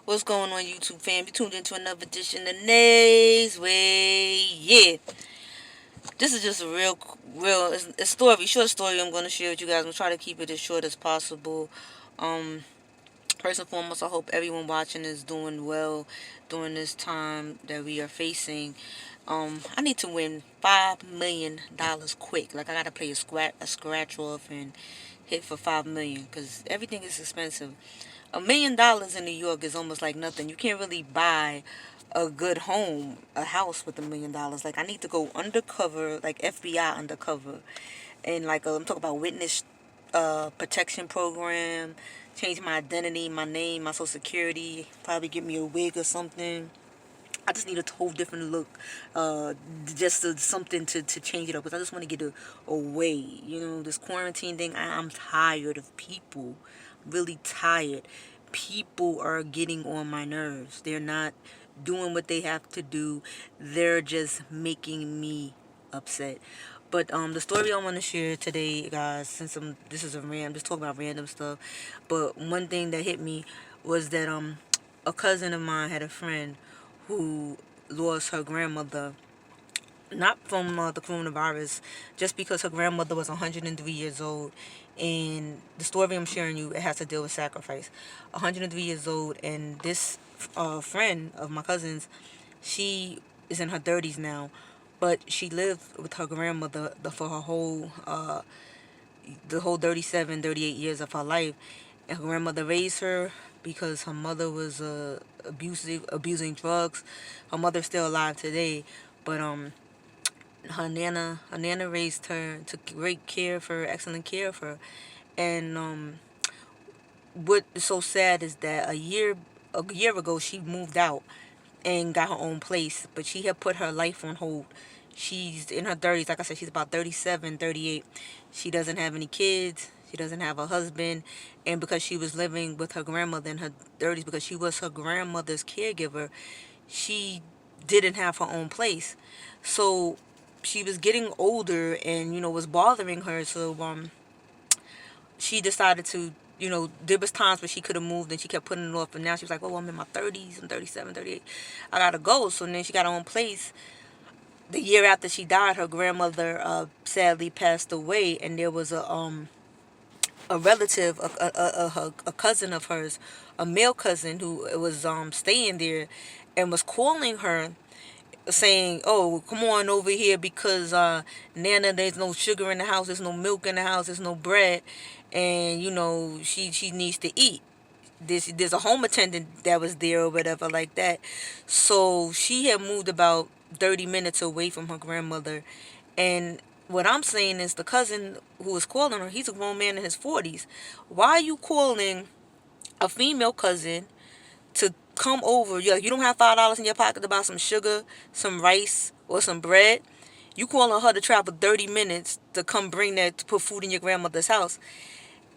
What's going on, YouTube fam? You tuned into another edition of Nays Way. Yeah, this is just a it's a story, short story I'm going to share with you guys. I'm going to try to keep it as short as possible. Um, First and foremost, I hope everyone watching is doing well during this time that we are facing. I need to win $5 million quick. Like I gotta play a scratch off and hit for 5 million because everything is expensive. $1 million in New York is almost like nothing. You can't really buy a good home, a house with $1 million. Like I need to go undercover, like FBI undercover, and like I'm talking about witness protection program, change my identity, my name, my social security, probably get me a wig or something. I just need a whole different look, just something to change it up. Because I just want to get away. You know, this quarantine thing, I'm tired of people. Really tired. People are getting on my nerves. They're not doing what they have to do. They're just making me upset. But the story I want to share today, guys, since this is I'm just talking about random stuff. But one thing that hit me was that a cousin of mine had a friend who lost her grandmother, not from the coronavirus, just because her grandmother was 103 years old. And the story I'm sharing you, it has to deal with sacrifice. 103 years old, and this friend of my cousin's, she is in her 30s now, but she lived with her grandmother for her whole the whole 37, 38 years of her life. And her grandmother raised her because her mother was abusing drugs. Her mother's still alive today, but her nana raised her, took great care of her, excellent care of her. And what is so sad is that a year ago she moved out and got her own place, but she had put her life on hold. She's in her 30s. Like I said, she's about 37, 38. She doesn't have any kids. She doesn't have a husband. And because she was living with her grandmother in her 30s, because she was her grandmother's caregiver, she didn't have her own place. So she was getting older and, was bothering her. So she decided to, there was times where she could have moved and she kept putting it off. But now she was like, oh, I'm in my 30s. I'm 37, 38. I got to go. So then she got her own place. The year after she died, her grandmother sadly passed away. And there was a relative, a cousin of hers, a male cousin who was staying there and was calling her saying, oh, come on over here because Nana, there's no sugar in the house, there's no milk in the house, there's no bread, and she needs to eat. There's a home attendant that was there or whatever like that. So she had moved about 30 minutes away from her grandmother. And what I'm saying is the cousin who was calling her, he's a grown man in his 40s. Why are you calling a female cousin to come over? You don't have $5 in your pocket to buy some sugar, some rice, or some bread. You calling her to travel 30 minutes to come bring that, to put food in your grandmother's house.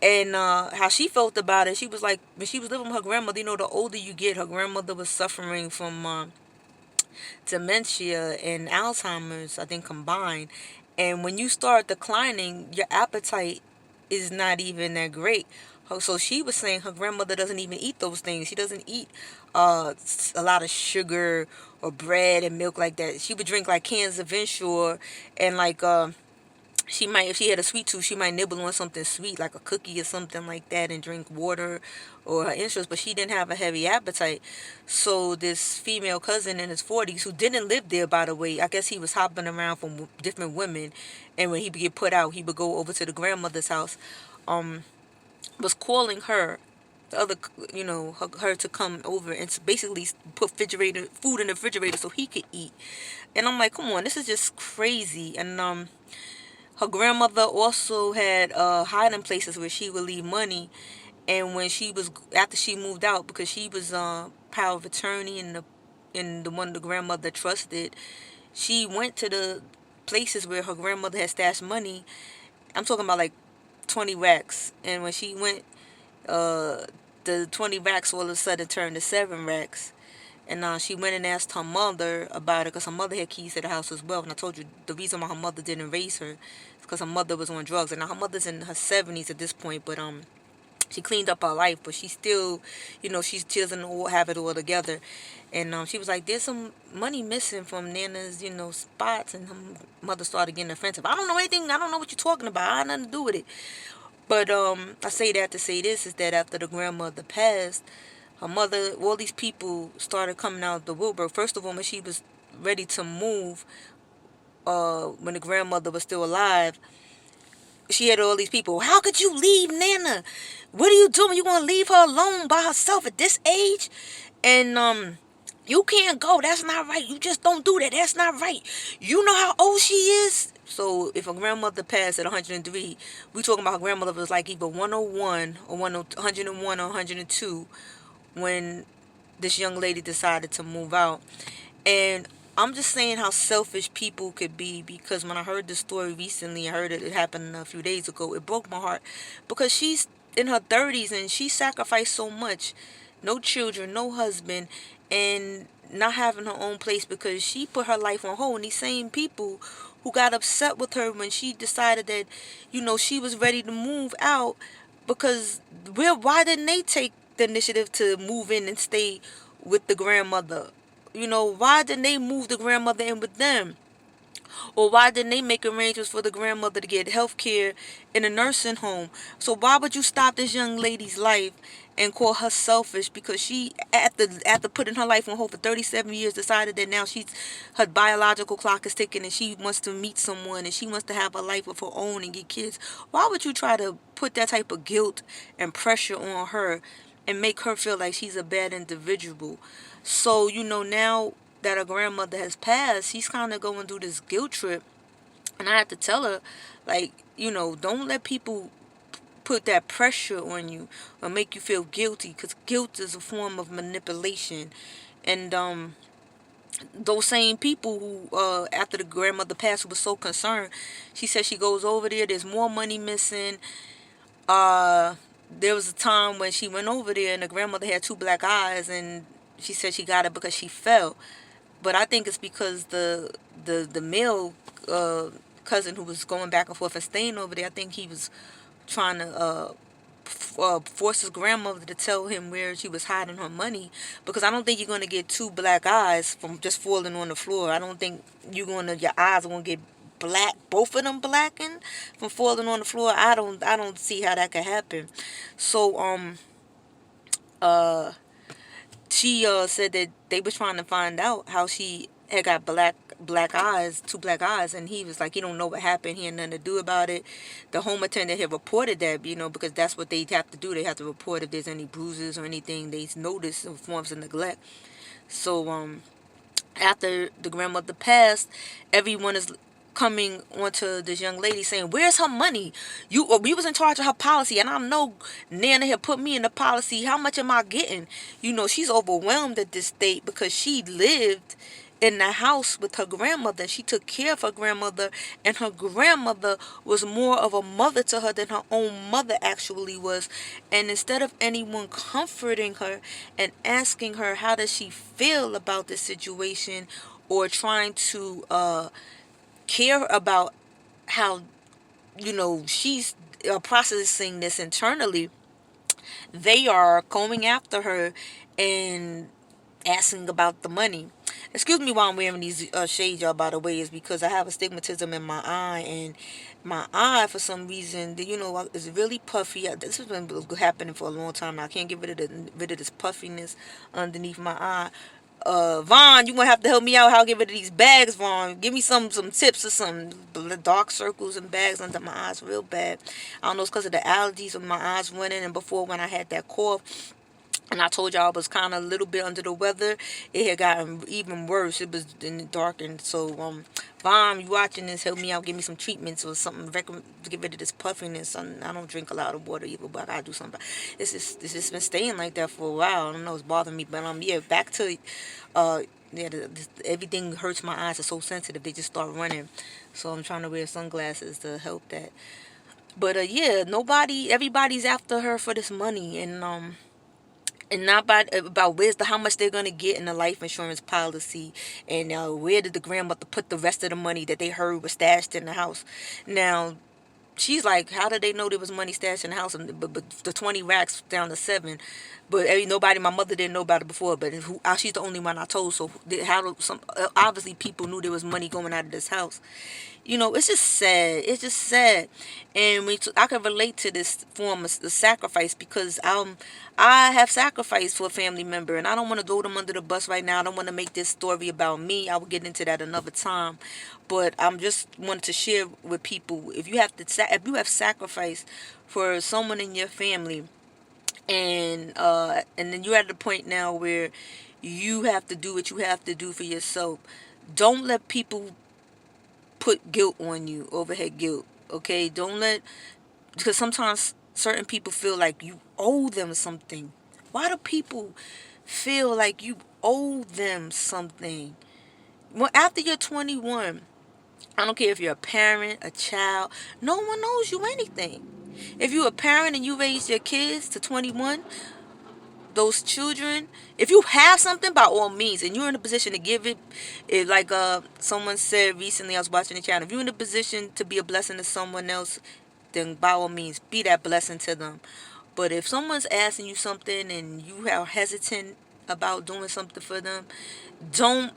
And how she felt about it, she was like, when she was living with her grandmother, the older you get, her grandmother was suffering from dementia and Alzheimer's, I think, combined. And when you start declining, your appetite is not even that great. So she was saying her grandmother doesn't even eat those things. She doesn't eat a lot of sugar or bread and milk like that. She would drink like cans of Ensure and like she might, if she had a sweet tooth, she might nibble on something sweet like a cookie or something like that and drink water or her insurance, but she didn't have a heavy appetite. So this female cousin in his 40s, who didn't live there, by the way, I guess he was hopping around from different women, and when he would get put out, he would go over to the grandmother's house, was calling her, the other, her to come over and basically put food in the refrigerator so he could eat. And I'm like, come on, this is just crazy. And her grandmother also had hiding places where she would leave money. And when after she moved out, because she was power of attorney and the one the grandmother trusted, she went to the places where her grandmother had stashed money. I'm talking about like 20 racks. And when she went, the 20 racks all of a sudden turned to 7 racks. And she went and asked her mother about it because her mother had keys to the house as well. And I told you the reason why her mother didn't raise her is because her mother was on drugs. And now her mother's in her 70s at this point. But She cleaned up her life, but she still, she doesn't have it all together. And she was like, there's some money missing from Nana's, spots. And her mother started getting offensive. I don't know anything. I don't know what you're talking about. I had nothing to do with it. But I say that to say this, is that after the grandmother passed, her mother, all these people started coming out of the woodwork. First of all, when she was ready to move, when the grandmother was still alive, she had all these people. How could you leave Nana? What are you doing? You gonna leave her alone by herself at this age? And you can't go. That's not right. You just don't do that. That's not right. You know how old she is. So if a grandmother passed at 103, we talking about her grandmother was like either 101 or 101 or 102 when this young lady decided to move out. And I'm just saying how selfish people could be, because when I heard this story recently, I heard it happened a few days ago, it broke my heart, because she's in her 30s and she sacrificed so much. No children, no husband, and not having her own place because she put her life on hold. And these same people who got upset with her when she decided that, she was ready to move out, because why didn't they take the initiative to move in and stay with the grandmother? Why didn't they move the grandmother in with them? Or why didn't they make arrangements for the grandmother to get health care in a nursing home? So why would you stop this young lady's life and call her selfish because she, after putting her life on hold for 37 years, decided that now her biological clock is ticking and she wants to meet someone and she wants to have a life of her own and get kids? Why would you try to put that type of guilt and pressure on her and make her feel like she's a bad individual? So, now that her grandmother has passed, she's kind of going through this guilt trip. And I had to tell her, like, don't let people put that pressure on you or make you feel guilty, because guilt is a form of manipulation. And those same people who, after the grandmother passed, who was so concerned, she said she goes over there, there's more money missing. There was a time when she went over there and the grandmother had two black eyes, and she said she got it because she fell. But I think it's because the male cousin who was going back and forth and staying over there, I think he was trying to force his grandmother to tell him where she was hiding her money, because I don't think you're going to get two black eyes from just falling on the floor. I don't think your eyes are going to get black, both of them blackened from falling on the floor. I don't see how that could happen. So she said that they were trying to find out how she had got black eyes, two black eyes, and he was like, he don't know what happened, he had nothing to do about it. The home attendant had reported that, because that's what they have to do. They have to report if there's any bruises or anything they notice in forms of neglect. So after the grandmother passed, everyone is coming onto this young lady saying, where's her money? We was in charge of her policy, and I know Nana had put me in the policy. How much am I getting? She's overwhelmed at this state because she lived in the house with her grandmother. She took care of her grandmother, and her grandmother was more of a mother to her than her own mother actually was. And instead of anyone comforting her and asking her how does she feel about this situation, or trying to care about how she's processing this internally, they are going after her and asking about the money. Excuse me while I'm wearing these shades, y'all, by the way, is because I have astigmatism in my eye, and my eye, for some reason, is really puffy. This has been happening for a long time now. I can't get rid of this puffiness underneath my eye. Vaughn, you gonna have to help me out how to get rid of these bags, Vaughn. Give me some tips or some dark circles and bags under my eyes real bad. I don't know, it's because of the allergies of my eyes running, and before, when I had that cough, and I told y'all I was kind of a little bit under the weather, it had gotten even worse. It was in the dark. And so, Vaughn, you watching this, help me out, give me some treatments or something to get rid of this puffiness. I don't drink a lot of water either, but I gotta do something. It's just been staying like that for a while. I don't know, it's bothering me. But yeah, back to everything hurts my eyes. Are so sensitive, they just start running. So I'm trying to wear sunglasses to help that. But yeah, everybody's after her for this money, and not about how much they're gonna get in the life insurance policy, and where did the grandmother put the rest of the money that they heard was stashed in the house. Now, she's like, how did they know there was money stashed in the house? And but the 20 racks down to 7. But nobody, my mother didn't know about it before. But she's the only one I told. So obviously people knew there was money going out of this house. It's just sad. It's just sad. And I can relate to this form of the sacrifice, because I have sacrificed for a family member, and I don't want to throw them under the bus right now. I don't want to make this story about me. I will get into that another time. But I'm just wanted to share with people, if you have sacrificed for someone in your family, and then you're at the point now where you have to do what you have to do for yourself. Don't let people put guilt on you, overhead guilt. Okay, don't let, because sometimes certain people feel like you owe them something. Why do people feel like you owe them something? Well, after you're 21, I don't care if you're a parent, a child, no one owes you anything. If you're a parent and you raise your kids to 21, those children, if you have something, by all means, and you're in a position to give it, like someone said recently, I was watching the channel, if you're in a position to be a blessing to someone else, then by all means be that blessing to them. But if someone's asking you something and you are hesitant about doing something for them, don't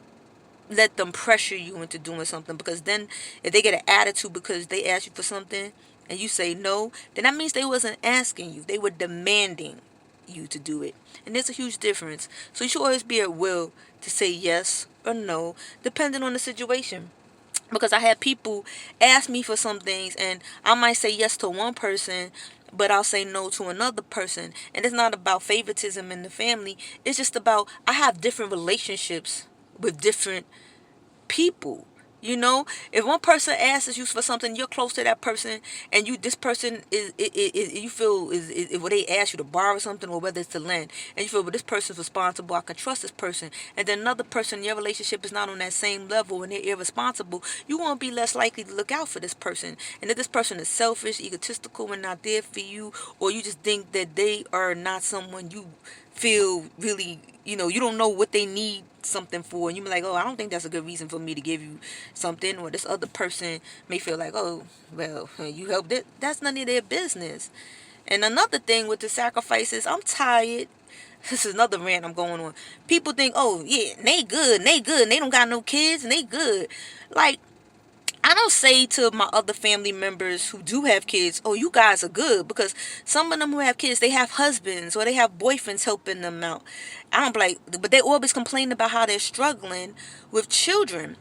let them pressure you into doing something, because then if they get an attitude because they ask you for something and you say no, then that means they wasn't asking you, they were demanding you to do it. And there's a huge difference. So you should always be at will to say yes or no, depending on the situation. Because I had people ask me for some things, and I might say yes to one person, but I'll say no to another person. And it's not about favoritism in the family. It's just about, I have different relationships with different people. If one person asks you for something, you're close to that person, and this person is you feel is what they ask you to borrow something, or whether it's to lend, and you feel, well, this person's responsible, I can trust this person. And then another person, your relationship is not on that same level, and they're irresponsible, you won't be less likely to look out for this person. And if this person is selfish, egotistical, and not there for you, or you just think that they are not someone you feel really, you don't know what they need something for, and you be like, oh, I don't think that's a good reason for me to give you something. Or this other person may feel like, oh, well, you helped it, that's none of their business. And another thing with the sacrifices, I'm tired. This is another rant I'm going on. People think, oh yeah, they good, and they don't got no kids, and they good. Like, I don't say to my other family members who do have kids, oh, you guys are good, because some of them who have kids, they have husbands or they have boyfriends helping them out. I don't be like, but they always complain about how they're struggling with children.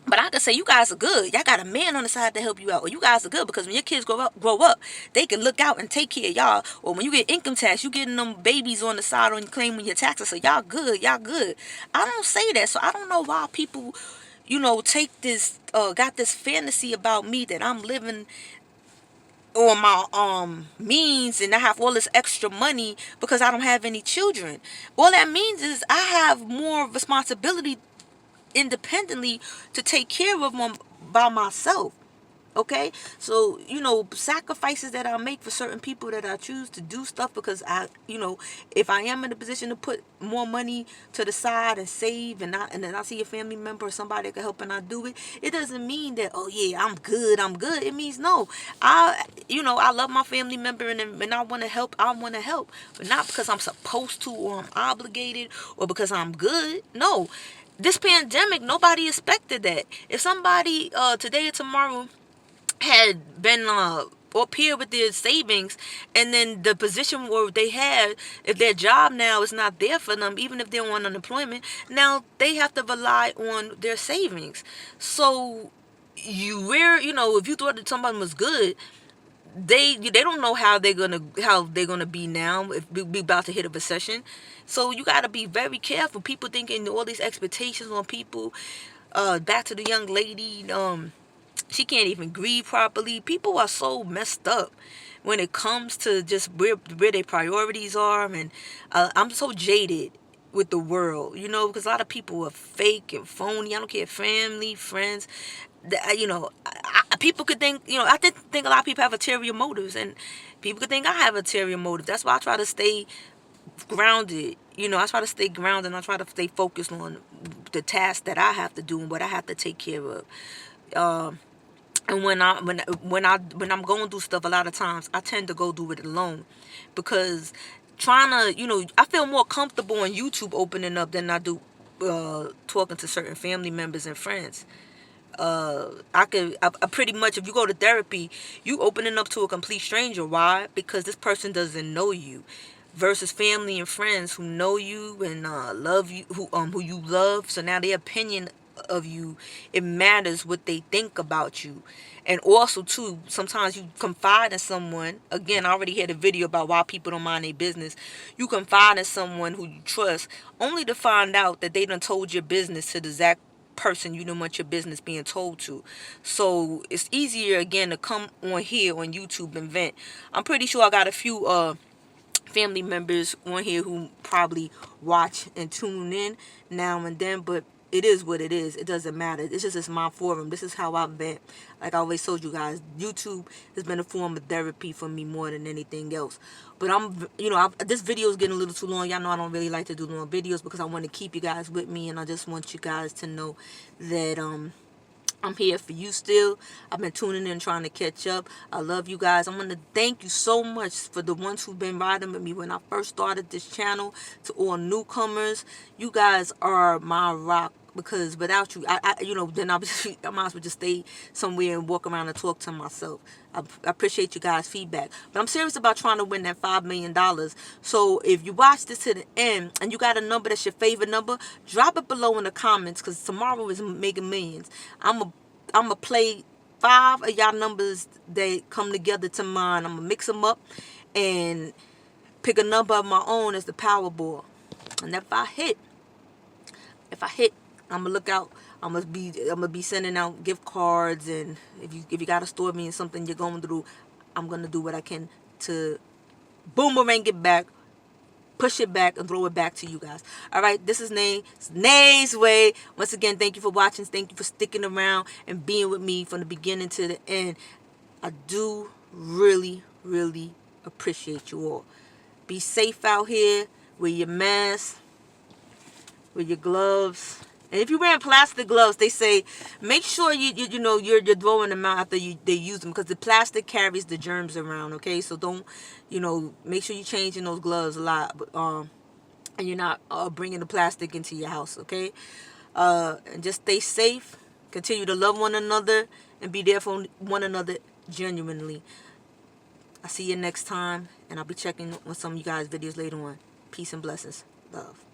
But I can say, you guys are good. Y'all got a man on the side to help you out. Or you guys are good, because when your kids grow up, they can look out and take care of y'all. Or when you get income tax, you getting them babies on the side on claiming your taxes. So y'all good. Y'all good. I don't say that. So I don't know why people, take this, got this fantasy about me that I'm living on my means, and I have all this extra money because I don't have any children. All that means is I have more responsibility independently to take care of them by myself. Okay, so sacrifices that I make for certain people, that I choose to do stuff because if I am in a position to put more money to the side and save, and then I see a family member or somebody that can help and I do it, it doesn't mean that, oh yeah, I'm good. It means no, I love my family member, and I want to help. But not because I'm supposed to, or I'm obligated, or because I'm good. No, this pandemic, nobody expected that. If somebody today or tomorrow had been up here with their savings, and then the position where they had, if their job now is not there for them, even if they're on unemployment, now they have to rely on their savings. So if you thought that somebody was good, they don't know how they're gonna be now if we about to hit a recession. So you got to be very careful. People thinking all these expectations on people. Back to the young lady, she can't even grieve properly. People are so messed up when it comes to just where their priorities are. And I'm so jaded with the world, because a lot of people are fake and phony. I don't care, family, friends. People could think, I think a lot of people have ulterior motives, and people could think I have ulterior motives. That's why I try to stay grounded. I try to stay grounded, and I try to stay focused on the tasks that I have to do and what I have to take care of. And when I'm going through stuff, a lot of times I tend to go do it alone, because trying to, I feel more comfortable on YouTube opening up than I do talking to certain family members and friends. I pretty much, if you go to therapy, you opening up to a complete stranger. Why? Because this person doesn't know you, versus family and friends who know you and love you, who you love. So now their opinion of you, it matters what they think about you. And also too, sometimes you confide in someone. Again, I already had a video about why people don't mind their business. You confide in someone who you trust, only to find out that they done told your business to the exact person you don't want your business being told to. So it's easier again to come on here on YouTube and vent. I'm pretty sure I got a few family members on here who probably watch and tune in now and then, but it is what it is. It doesn't matter. It's my forum. This is how I vent. Like I always told you guys, YouTube has been a form of therapy for me more than anything else. But this video is getting a little too long. Y'all know I don't really like to do long videos because I want to keep you guys with me, and I just want you guys to know that I'm here for you still. I've been tuning in, trying to catch up. I love you guys. I'm going to thank you so much for the ones who've been riding with me when I first started this channel. To all newcomers, you guys are my rock. Because without you, then I might as well just stay somewhere and walk around and talk to myself. I appreciate you guys' feedback. But I'm serious about trying to win that $5 million. So if you watch this to the end and you got a number that's your favorite number, drop it below in the comments, because tomorrow is making millions. I'm a play 5 of y'all numbers that come together to mine. I'm going to mix them up and pick a number of my own as the Powerball. And if I hit, I'm gonna look out. I'm gonna be sending out gift cards, and if you gotta store me in something you're going through, I'm gonna do what I can to boomerang it back, push it back, and throw it back to you guys. All right, this is Nay's Way. Once again, thank you for watching. Thank you for sticking around and being with me from the beginning to the end. I do really, really appreciate you all. Be safe out here. Wear your mask. With your gloves. And if you're wearing plastic gloves, they say make sure you're throwing them out after they use them, because the plastic carries the germs around. Okay, so don't make sure you're changing those gloves a lot, but and you're not bringing the plastic into your house. Okay, and just stay safe. Continue to love one another and be there for one another genuinely. I'll see you next time, and I'll be checking on some of you guys' videos later on. Peace and blessings. Love.